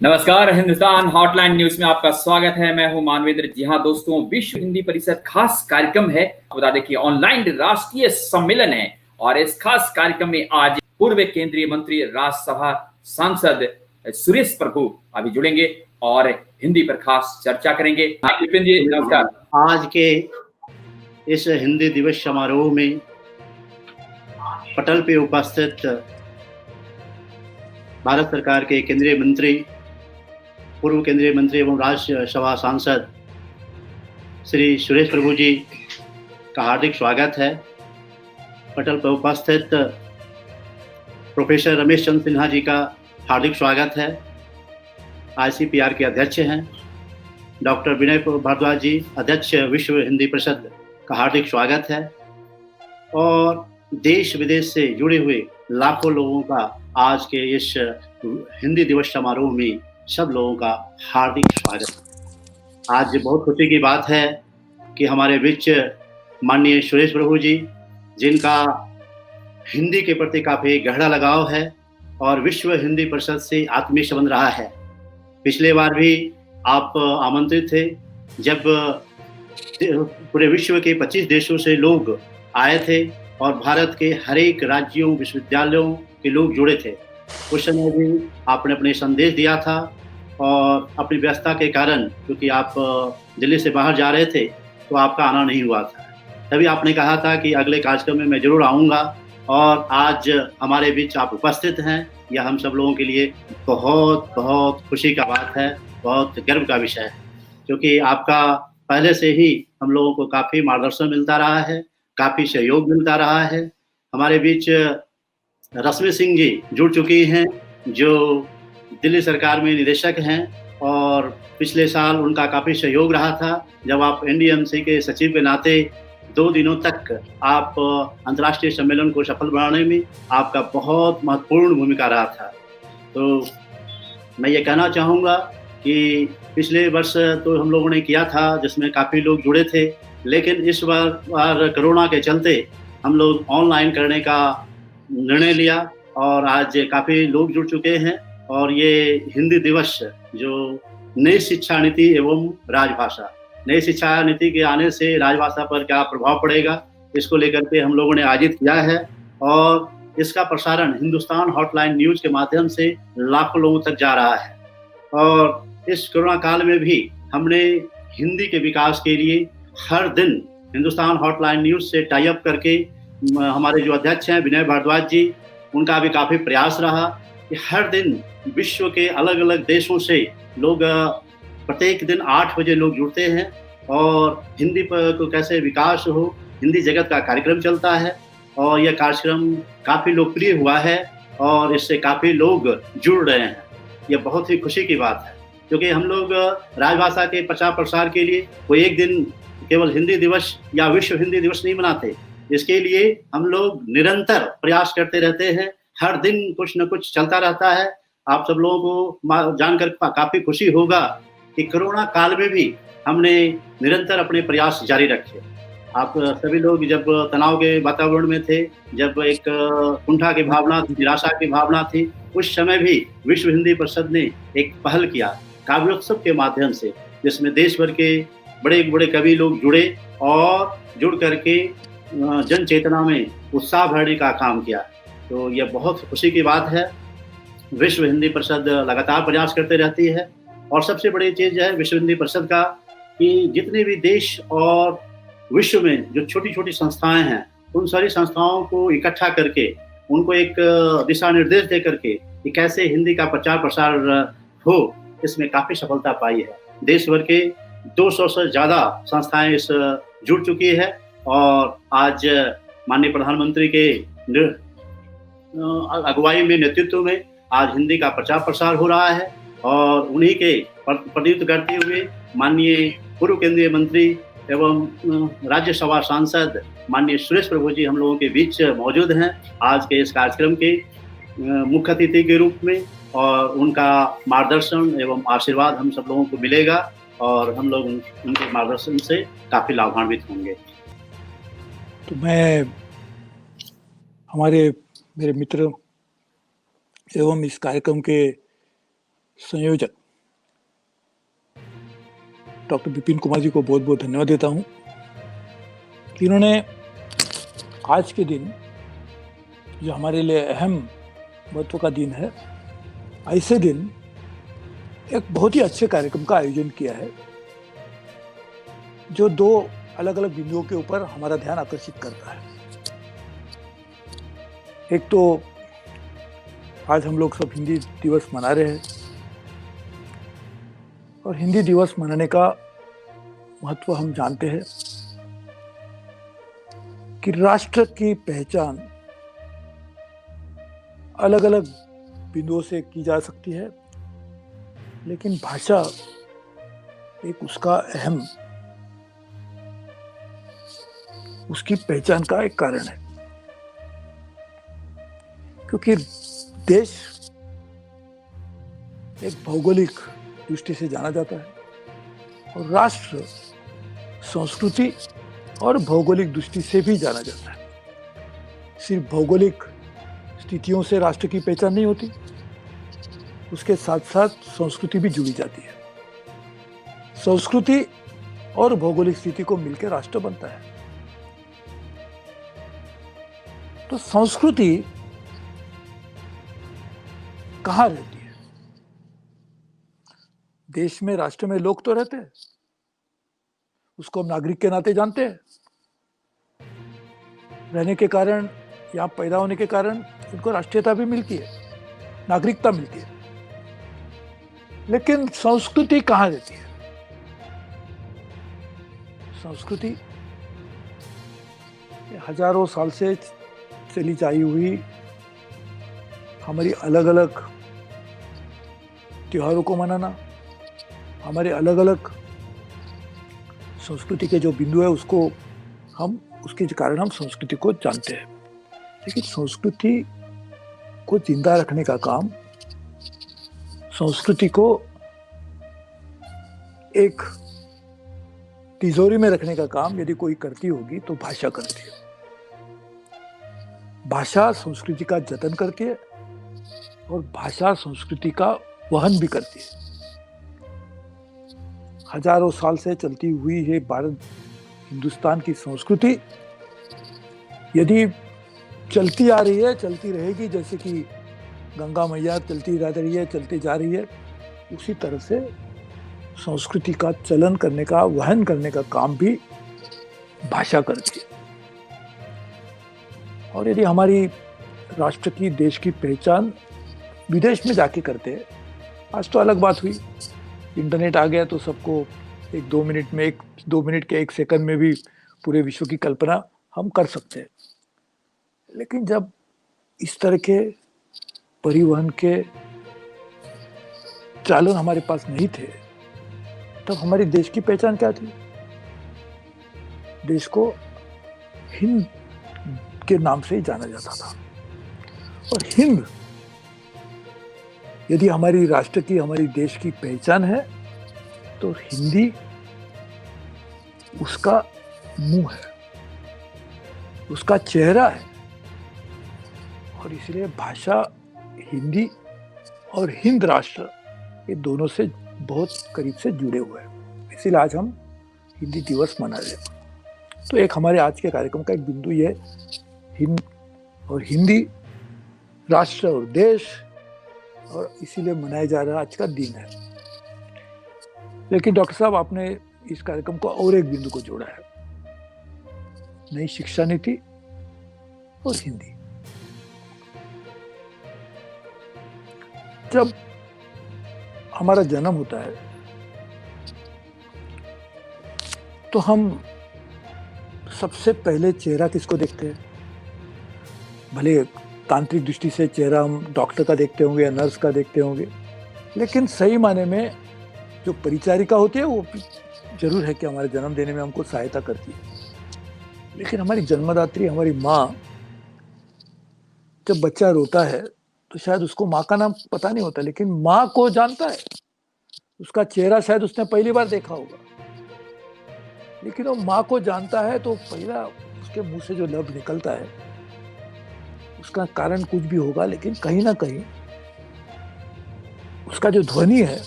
नमस्कार, Hindustan hotline news में आपका स्वागत है। मैं हूं मानवेंद्र। जी हां दोस्तों, विश्व हिंदी परिषद खास कार्यक्रम है। बता दें कि ऑनलाइन राष्ट्रीय सम्मेलन है और इस खास कार्यक्रम में आज पूर्व केंद्रीय मंत्री, राज्यसभा सांसद सुरेश प्रभु अभी जुड़ेंगे और हिंदी पर खास चर्चा करेंगे। विपिन जी नमस्कार। आज के इस हिंदी दिवस समारोह में पटल पे उपस्थित भारत सरकार के केंद्रीय मंत्री, पूर्व केंद्रीय मंत्री एवं राज्यसभा सांसद श्री सुरेश प्रभु जी का हार्दिक स्वागत है। पटल पर उपस्थित प्रोफेसर रमेश चंद्र सिन्हा जी का हार्दिक स्वागत है। ICPR के अध्यक्ष हैं। डॉक्टर विनय भारद्वाज जी, अध्यक्ष विश्व हिंदी परिषद का हार्दिक स्वागत है। और देश विदेश से जुड़े हुए लाखों लोगों का आज के इस हिंदी दिवस समारोह में सब लोगों का हार्दिक स्वागत। आज बहुत खुशी की बात है कि हमारे बीच माननीय सुरेश प्रभु जी, जिनका हिंदी के प्रति काफ़ी गहरा लगाव है और विश्व हिंदी परिषद से आत्मीय संबंध रहा है। पिछले बार भी आप आमंत्रित थे जब पूरे विश्व के 25 देशों से लोग आए थे और भारत के हर एक राज्यों, विश्वविद्यालयों के लोग जुड़े थे। उस समय भी आपने अपने संदेश दिया था और अपनी व्यस्तता के कारण, क्योंकि आप दिल्ली से बाहर जा रहे थे, तो आपका आना नहीं हुआ था। तभी आपने कहा था कि अगले कार्यक्रम में मैं ज़रूर आऊँगा और आज हमारे बीच आप उपस्थित हैं। यह हम सब लोगों के लिए बहुत बहुत खुशी का बात है, बहुत गर्व का विषय है, क्योंकि आपका पहले से ही हम लोगों को काफ़ी मार्गदर्शन मिलता रहा है, काफ़ी सहयोग मिलता रहा है। हमारे बीच रश्मि सिंह जी जुड़ चुकी हैं, जो दिल्ली सरकार में निदेशक हैं और पिछले साल उनका काफ़ी सहयोग रहा था जब आप NDMC के सचिव के नाते 2 दिनों तक आप अंतर्राष्ट्रीय सम्मेलन को सफल बनाने में आपका बहुत महत्वपूर्ण भूमिका रहा था। तो मैं ये कहना चाहूँगा कि पिछले वर्ष तो हम लोगों ने किया था जिसमें काफ़ी लोग जुड़े थे, लेकिन इस बार कोरोना के चलते हम लोग ऑनलाइन करने का निर्णय लिया और आज काफ़ी लोग जुड़ चुके हैं। और ये हिंदी दिवस, जो नई शिक्षा नीति एवं राजभाषा, नई शिक्षा नीति के आने से राजभाषा पर क्या प्रभाव पड़ेगा, इसको लेकर के हम लोगों ने आयोजित किया है और इसका प्रसारण हिंदुस्तान हॉटलाइन न्यूज़ के माध्यम से लाखों लोगों तक जा रहा है। और इस कोरोना काल में भी हमने हिंदी के विकास के लिए हर दिन हिंदुस्तान हॉटलाइन न्यूज़ से टाई अप करके हमारे जो अध्यक्ष हैं विनय भारद्वाज जी, उनका भी काफ़ी प्रयास रहा कि हर दिन विश्व के अलग अलग देशों से लोग प्रत्येक दिन 8 बजे लोग जुड़ते हैं और हिंदी पर को कैसे विकास हो, हिंदी जगत का कार्यक्रम चलता है और यह कार्यक्रम काफ़ी लोकप्रिय हुआ है और इससे काफ़ी लोग जुड़ रहे हैं। यह बहुत ही खुशी की बात है, क्योंकि हम लोग राजभाषा के प्रचार प्रसार के लिए कोई एक दिन केवल हिंदी दिवस या विश्व हिंदी दिवस नहीं मनाते। इसके लिए हम लोग निरंतर प्रयास करते रहते हैं। हर दिन कुछ न कुछ चलता रहता है। आप सब लोगों को जानकर काफ़ी खुशी होगा कि कोरोना काल में भी हमने निरंतर अपने प्रयास जारी रखे। आप सभी लोग जब तनाव के वातावरण में थे, जब एक कुंठा की भावना, निराशा की भावना थी, उस समय भी विश्व हिंदी परिषद ने एक पहल किया काव्योत्सव के माध्यम से, जिसमें देश भर के बड़े बड़े कवि लोग जुड़े और जुड़ करके जन चेतना में उत्साह भरने का काम किया। तो यह बहुत खुशी की बात है। विश्व हिंदी परिषद लगातार प्रयास करते रहती है और सबसे बड़ी चीज़ है विश्व हिंदी परिषद का कि जितने भी देश और विश्व में जो छोटी छोटी संस्थाएं हैं, उन सारी संस्थाओं को इकट्ठा करके उनको एक दिशा निर्देश दे करके कि कैसे हिंदी का प्रचार प्रसार हो, इसमें काफ़ी सफलता पाई है। देश भर के 200 से ज़्यादा संस्थाएं इस जुड़ चुकी है और आज माननीय प्रधानमंत्री के अगुवाई में, नेतृत्व में आज हिंदी का प्रचार प्रसार हो रहा है और उन्हीं के प्रतिनिधित्व करते हुए माननीय पूर्व केंद्रीय मंत्री एवं राज्यसभा सांसद माननीय सुरेश प्रभु जी हम लोगों के बीच मौजूद हैं आज के इस कार्यक्रम के मुख्य अतिथि के रूप में, और उनका मार्गदर्शन एवं आशीर्वाद हम सब लोगों को मिलेगा और हम लोग उनके मार्गदर्शन से काफ़ी लाभान्वित होंगे। तो मैं मेरे मित्र एवं इस कार्यक्रम के संयोजक डॉक्टर विपिन कुमार जी को बहुत बहुत धन्यवाद देता हूं कि इन्होंने आज के दिन, जो हमारे लिए अहम महत्व का दिन है, ऐसे दिन एक बहुत ही अच्छे कार्यक्रम का आयोजन किया है, जो दो अलग अलग बिंदुओं के ऊपर हमारा ध्यान आकर्षित करता है। एक तो आज हम लोग सब हिंदी दिवस मना रहे हैं, और हिंदी दिवस मनाने का महत्व हम जानते हैं कि राष्ट्र की पहचान अलग अलग बिंदुओं से की जा सकती है, लेकिन भाषा एक उसका अहम, उसकी पहचान का एक कारण है। क्योंकि देश एक भौगोलिक दृष्टि से जाना जाता है, और राष्ट्र संस्कृति और भौगोलिक दृष्टि से भी जाना जाता है। सिर्फ भौगोलिक स्थितियों से राष्ट्र की पहचान नहीं होती, उसके साथ साथ संस्कृति भी जुड़ी जाती है। संस्कृति और भौगोलिक स्थिति को मिलकर राष्ट्र बनता है। तो संस्कृति कहाँ रहती है? देश में, राष्ट्र में लोग तो रहते हैं, उसको हम नागरिक के नाते जानते हैं। रहने के कारण, यहाँ पैदा होने के कारण उनको राष्ट्रीयता भी मिलती है, नागरिकता मिलती है। लेकिन संस्कृति कहाँ रहती है? संस्कृति हजारों साल से चली आई हुई हमारी अलग अलग त्योहारों को मनाना, हमारे अलग अलग संस्कृति के जो बिंदु है उसको हम, उसके कारण हम संस्कृति को जानते हैं। लेकिन संस्कृति को जिंदा रखने का काम, संस्कृति को एक तिजोरी में रखने का काम यदि कोई करती होगी तो भाषा करती है। भाषा संस्कृति का जतन करती है, और भाषा संस्कृति का वहन भी करती है। हजारों साल से चलती हुई ये भारत, हिंदुस्तान की संस्कृति यदि चलती आ रही है, चलती रहेगी, जैसे कि गंगा मैया चलती रह रही है, चलती जा रही है, उसी तरह से संस्कृति का चलन करने का, वहन करने का काम भी भाषा करती है। और यदि हमारी राष्ट्र की, देश की पहचान विदेश में जाके करते हैं, आज तो अलग बात हुई, इंटरनेट आ गया तो सबको एक दो मिनट के एक सेकंड में भी पूरे विश्व की कल्पना हम कर सकते हैं। लेकिन जब इस तरह के परिवहन के चालन हमारे पास नहीं थे, तब हमारे देश की पहचान क्या थी? देश को हिंद के नाम से ही जाना जाता था। और हिंद यदि हमारी राष्ट्र की, हमारी देश की पहचान है, तो हिंदी उसका मुंह है, उसका चेहरा है। और इसलिए भाषा, हिंदी और हिंद राष्ट्र, ये दोनों से बहुत करीब से जुड़े हुए हैं। इसीलिए आज हम हिंदी दिवस मना रहे हैं। तो एक हमारे आज के कार्यक्रम का एक बिंदु ये हिंद और हिंदी राष्ट्र और देश, और इसीलिए मनाया जा रहा आज का दिन है। लेकिन डॉक्टर साहब, आपने इस कार्यक्रम को और एक बिंदु को जोड़ा है, नई शिक्षा नीति और हिंदी। जब हमारा जन्म होता है तो हम सबसे पहले चेहरा किसको देखते हैं? भले तांत्रिक दृष्टि से चेहरा हम डॉक्टर का देखते होंगे या नर्स का देखते होंगे, लेकिन सही माने में जो परिचारिका होती है वो जरूर है कि हमारे जन्म देने में हमको सहायता करती है। लेकिन हमारी जन्मदात्री, हमारी माँ, जब बच्चा रोता है तो शायद उसको माँ का नाम पता नहीं होता, लेकिन माँ को जानता है, उसका चेहरा शायद उसने पहली बार देखा होगा। लेकिन वो माँ को जानता है तो पहला उसके मुंह से जो लफ्ज निकलता है उसका कारण कुछ भी होगा, लेकिन कहीं ना कहीं उसका जो ध्वनि है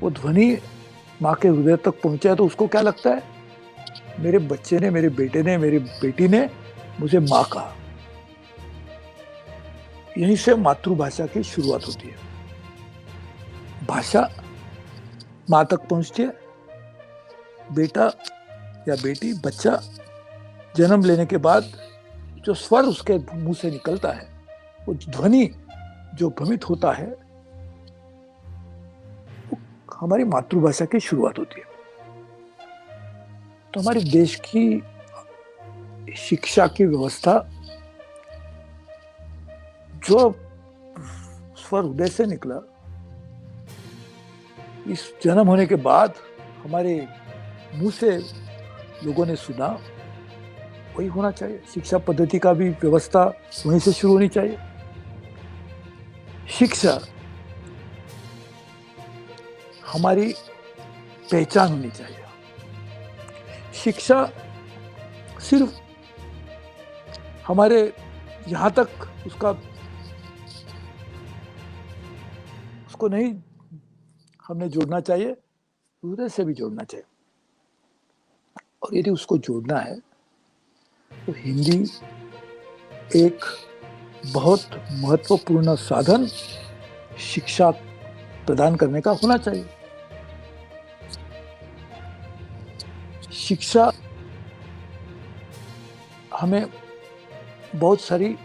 वो ध्वनि माँ के हृदय तक पहुंचा है तो उसको क्या लगता है, मेरे बच्चे ने, मेरे बेटे ने, मेरी बेटी ने मुझे माँ कहा। यहीं से मातृभाषा की शुरुआत होती है। भाषा माँ तक पहुंचती है, बेटा या बेटी, बच्चा जन्म लेने के बाद जो स्वर उसके मुंह से निकलता है, वो ध्वनि जो भ्रमित होता है, वो हमारी मातृभाषा की शुरुआत होती है। तो हमारे देश की शिक्षा की व्यवस्था जो स्वर हृदय से निकला, इस जन्म होने के बाद हमारे मुंह से लोगों ने सुना, वही होना चाहिए। शिक्षा पद्धति का भी व्यवस्था वहीं से शुरू होनी चाहिए। शिक्षा हमारी पहचान होनी चाहिए। शिक्षा सिर्फ हमारे यहाँ तक उसको नहीं हमने जोड़ना चाहिए, हृदय से भी जोड़ना चाहिए। और यदि उसको जोड़ना है तो हिंदी एक बहुत महत्वपूर्ण साधन शिक्षा प्रदान करने का होना चाहिए। शिक्षा हमें बहुत सारी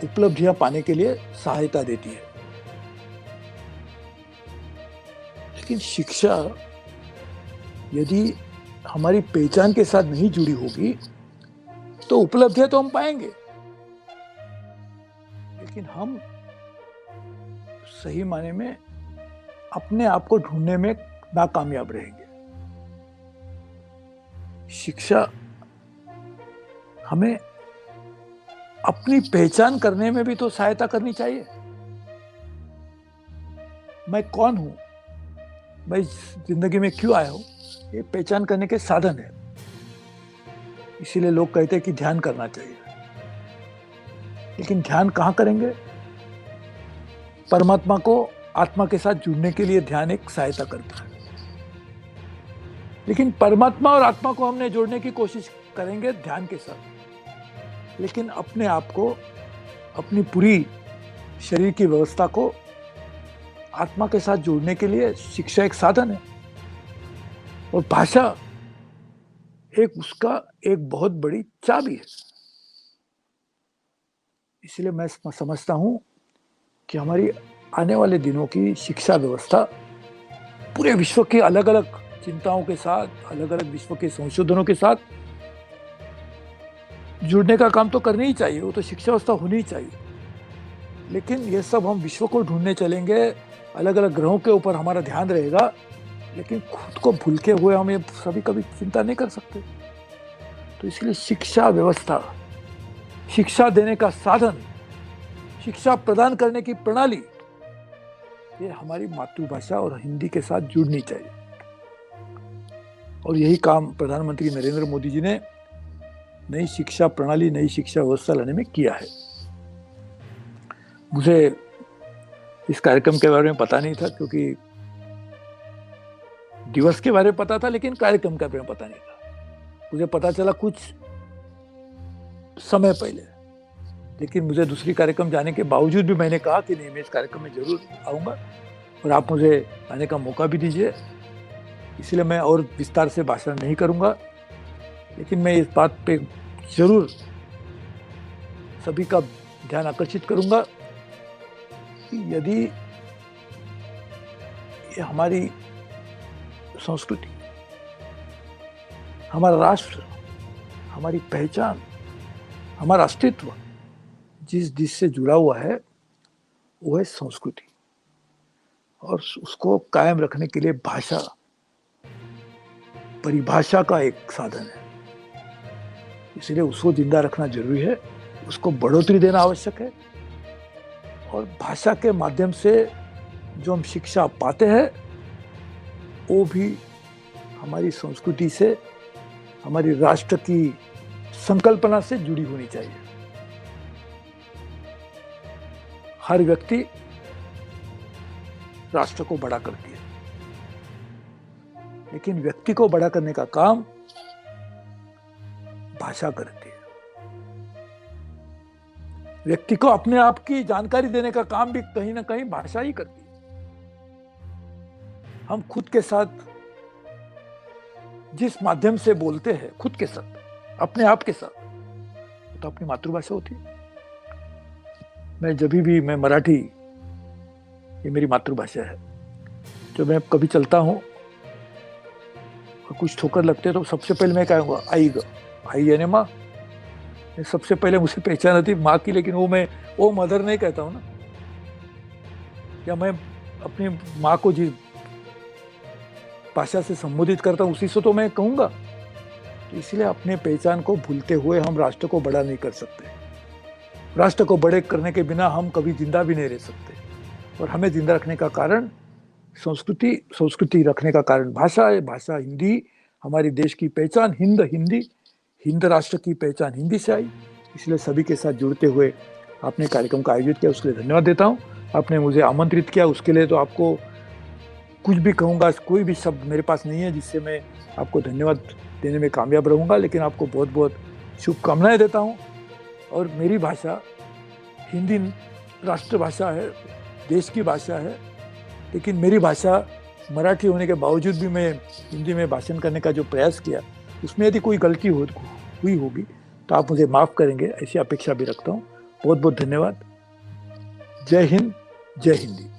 उपलब्धियां पाने के लिए सहायता देती है, लेकिन शिक्षा यदि हमारी पहचान के साथ नहीं जुड़ी होगी तो उपलब्धियां तो हम पाएंगे, लेकिन हम सही माने में अपने आप को ढूंढने में नाकामयाब रहेंगे। शिक्षा हमें अपनी पहचान करने में भी तो सहायता करनी चाहिए। मैं कौन हूं, मैं इस जिंदगी में क्यों आया हूं, ये पहचान करने के साधन है। इसीलिए लोग कहते हैं कि ध्यान करना चाहिए, लेकिन ध्यान कहां करेंगे? परमात्मा को आत्मा के साथ जुड़ने के लिए ध्यान एक सहायता करता है, लेकिन परमात्मा और आत्मा को हमने जोड़ने की कोशिश करेंगे ध्यान के साथ, लेकिन अपने आप को, अपनी पूरी शरीर की व्यवस्था को आत्मा के साथ जोड़ने के लिए शिक्षा एक साधन है। और भाषा उसका एक बहुत बड़ी चाबी है। इसलिए मैं समझता हूं कि हमारी आने वाले दिनों की शिक्षा व्यवस्था पूरे विश्व के अलग अलग चिंताओं के साथ, अलग अलग विश्व के संशोधनों के साथ जुड़ने का काम तो करनी ही चाहिए, वो तो शिक्षा व्यवस्था होनी ही चाहिए। लेकिन ये सब हम विश्व को ढूंढने चलेंगे, अलग अलग ग्रहों के ऊपर हमारा ध्यान रहेगा, लेकिन खुद को भूल के हुए हम ये सभी कभी चिंता नहीं कर सकते। तो इसलिए शिक्षा व्यवस्था, शिक्षा देने का साधन, शिक्षा प्रदान करने की प्रणाली, ये हमारी मातृभाषा और हिंदी के साथ जुड़नी चाहिए। और यही काम प्रधानमंत्री नरेंद्र मोदी जी ने नई शिक्षा प्रणाली, नई शिक्षा व्यवस्था लाने में किया है। मुझे इस कार्यक्रम के बारे में पता नहीं था, क्योंकि दिवस के बारे में पता था लेकिन कार्यक्रम के बारे में पता नहीं था। मुझे पता चला कुछ समय पहले, लेकिन मुझे दूसरी कार्यक्रम जाने के बावजूद भी मैंने कहा कि नहीं, मैं इस कार्यक्रम में जरूर आऊँगा और आप मुझे आने का मौका भी दीजिए। इसलिए मैं और विस्तार से भाषण नहीं करूँगा, लेकिन मैं इस बात पे जरूर सभी का ध्यान आकर्षित करूँगा कि यदि ये हमारी संस्कृति, हमारा राष्ट्र, हमारी पहचान, हमारा अस्तित्व जिस दिश से जुड़ा हुआ है वो है संस्कृति, और उसको कायम रखने के लिए भाषा परिभाषा का एक साधन है। इसलिए उसको जिंदा रखना जरूरी है, उसको बढ़ोतरी देना आवश्यक है। और भाषा के माध्यम से जो हम शिक्षा पाते हैं वो भी हमारी संस्कृति से, हमारी राष्ट्र की संकल्पना से जुड़ी होनी चाहिए। हर व्यक्ति राष्ट्र को बड़ा करती है, लेकिन व्यक्ति को बड़ा करने का काम भाषा करती है। व्यक्ति को अपने आप की जानकारी देने का काम भी कहीं ना कहीं भाषा ही करती है। हम खुद के साथ जिस माध्यम से बोलते हैं, खुद के साथ, अपने आप के साथ, तो अपनी मातृभाषा होती है। मैं मराठी, ये मेरी मातृभाषा है। जब मैं कभी चलता हूँ और कुछ ठोकर लगते तो सबसे पहले मैं कहूँगा आई ग, आई यानी माँ। सबसे पहले मुझे पहचान आती माँ की, लेकिन वो मदर नहीं कहता हूँ ना, या मैं अपनी माँ को जिस भाषा से संबोधित करता हूँ उसी से तो मैं कहूँगा। तो इसलिए अपने पहचान को भूलते हुए हम राष्ट्र को बड़ा नहीं कर सकते। राष्ट्र को बड़े करने के बिना हम कभी जिंदा भी नहीं रह सकते। और हमें जिंदा रखने का कारण संस्कृति रखने का कारण भाषा है। भाषा हिंदी, हमारी देश की पहचान हिंद राष्ट्र की पहचान हिंदी से आई। इसलिए सभी के साथ जुड़ते हुए आपने कार्यक्रम का आयोजित किया, उसके लिए धन्यवाद देता हूँ। आपने मुझे आमंत्रित किया, उसके लिए तो आपको कुछ भी कहूँगा, कोई भी शब्द मेरे पास नहीं है जिससे मैं आपको धन्यवाद देने में कामयाब रहूँगा। लेकिन आपको बहुत बहुत शुभकामनाएं देता हूँ। और मेरी भाषा हिंदी राष्ट्रभाषा है, देश की भाषा है, लेकिन मेरी भाषा मराठी होने के बावजूद भी मैं हिंदी में भाषण करने का जो प्रयास किया, उसमें यदि कोई गलती हुई होगी तो आप मुझे माफ़ करेंगे, ऐसी अपेक्षा भी रखता हूँ। बहुत बहुत धन्यवाद। जय हिंद, जय हिंदी।